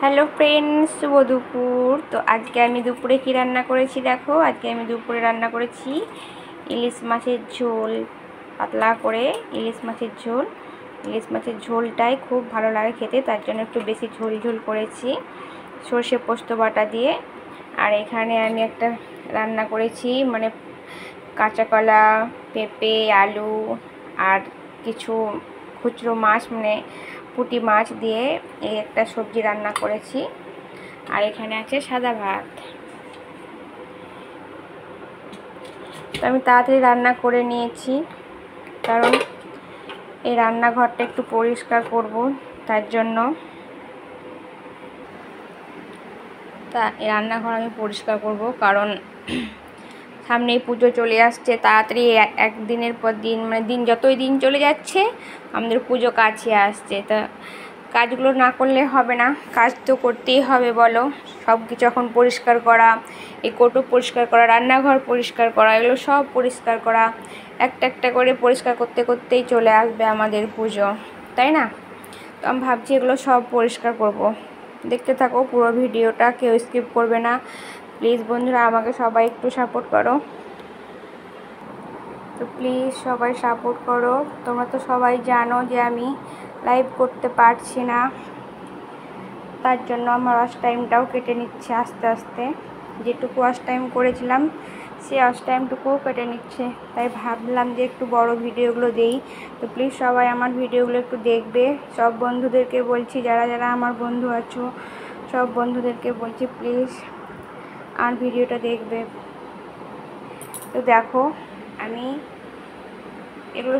Hello friends, শুভ দুপুর। তো আজকে আমি দুপুরে কি রান্না করেছি দেখো। আজকে আমি দুপুরে রান্না করেছি ইলিশ মাছের ঝোল, পাতলা করে ইলিশ মাছের ঝোল। ইলিশ মাছের ঝোলটাই খুব ভালো লাগে খেতে, তার জন্য একটু বেশি ঝোল ঝোল করেছি সর্ষে পোস্ত বাটা দিয়ে। আর এখানে আমি একটা রান্না করেছি মানে কাঁচা কলা, পেঁপে, আলু আর কিছু খুচরো মাছ মানে পুঁটি মাছ দিয়ে এই একটা সবজি রান্না করেছি। আর এখানে আছে সাদা ভাত। তো আমি তাড়াতাড়ি রান্না করে নিয়েছি, কারণ এই রান্নাঘরটা একটু পরিষ্কার করব, তার জন্য। এই রান্নাঘর আমি পরিষ্কার করব কারণ সামনেই পুজো চলে আসছে। তাড়াতাড়ি একদিনের পর দিন মানে দিন যতই দিন চলে যাচ্ছে আমাদের পুজো কাছে আসছে। তা কাজগুলো না করলে হবে না, কাজ তো করতেই হবে বলো। সব কিছু এখন পরিষ্কার করা, এই কোটো পরিষ্কার করা, রান্নাঘর পরিষ্কার করা, এগুলো সব পরিষ্কার করা, একটা একটা করে পরিষ্কার করতে করতেই চলে আসবে আমাদের পুজো, তাই না? তো আমি ভাবছি এগুলো সব পরিষ্কার করব। দেখতে থাকো পুরো ভিডিওটা, কেউ স্কিপ করবে না প্লিজ। বন্ধুরা, আমাকে সবাই একটু সাপোর্ট করো, তো প্লিজ সবাই সাপোর্ট করো। তোমরা তো সবাই জানো যে আমি লাইভ করতে পারছি না, তার জন্য আমার ওয়াচ টাইমটাও কেটে নিচ্ছে আস্তে আস্তে। যেটুকু ওয়াচ টাইম করেছিলাম সেই ওয়াচ টাইমটুকুও কেটে নিচ্ছে, তাই ভাবলাম যে একটু বড় ভিডিওগুলো দেই। তো প্লিজ সবাই আমার ভিডিওগুলো একটু দেখবে। সব বন্ধুদেরকে বলছি, যারা যারা আমার বন্ধু আছো সব বন্ধুদেরকে বলছি প্লিজ আমার ভিডিওটা দেখবে। তো দেখো, আমি এগুলো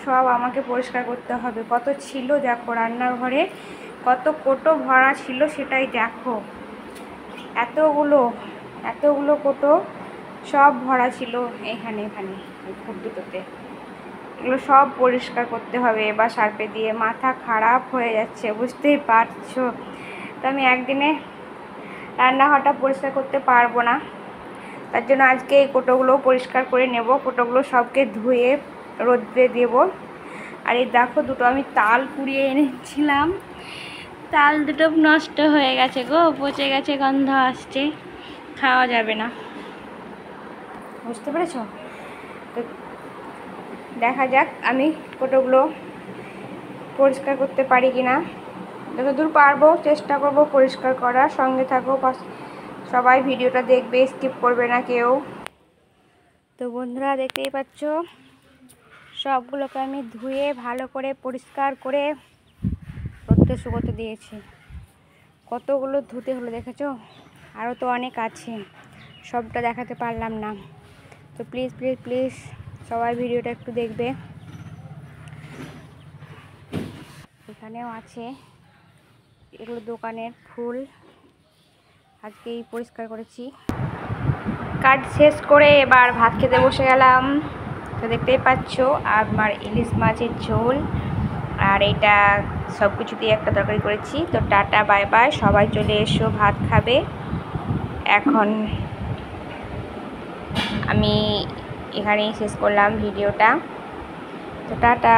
সব আমাকে পরিষ্কার করতে হবে। কত ছিল দেখো, রান্নাঘরে কত কোটো ভরা ছিল সেটাই দেখো। এতগুলো কোটো সব ভরা ছিল এখানে খুব দুটোতে। এগুলো সব পরিষ্কার করতে হবে এবার সার্ফে দিয়ে। মাথা খারাপ হয়ে যাচ্ছে, বুঝতেই পারছো। তো আমি একদিনে রান্নাঘরটা পরিষ্কার করতে পারবো না, তার জন্য আজকে এই কোটোগুলো পরিষ্কার করে নেব। কোটোগুলো সবকে ধুয়ে রোদ্রে দেব। আর এই দেখো, দুটো আমি তাল কুড়িয়ে এনেছিলাম, তাল দুটো নষ্ট হয়ে গেছে গো, পচে গেছে, গন্ধ আসছে, খাওয়া যাবে না, বুঝতে পেরেছো? তো দেখা যাক আমি কোটোগুলো পরিষ্কার করতে পারি কি না। যতদূর পারবো চেষ্টা করব পরিষ্কার করার। সঙ্গে থাকো, সবাই ভিডিওটা দেখবে, স্কিপ করবে না কেউ। তো বন্ধুরা, দেখতেই পাচ্ছ সবগুলোকে আমি ধুয়ে ভালো করে পরিষ্কার করে রোদে শুকোতে দিয়েছি। কতগুলো ধুতে হলো দেখেছো, আরও তো অনেক আছে, সবটা দেখাতে পারলাম না। তো প্লিজ প্লিজ প্লিজ সবাই ভিডিওটা একটু দেখবে। এখানেও আছে, এগুলো দোকানের ফুল, আজকেই পরিষ্কার করেছি। কাজ শেষ করে এবার ভাত খেতে বসে গেলাম। তো দেখতেই পাচ্ছ আমার ইলিশ মাছের ঝোল, আর এটা সব কিছু দিয়ে একটা তরকারি করেছি। তো টাটা বাই বাই, সবাই চলে এসো ভাত খাবে। এখন আমি এখানেই শেষ করলাম ভিডিওটা। তো টাটা,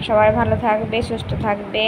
সবাই ভালো থাকবে, সুস্থ থাকবে।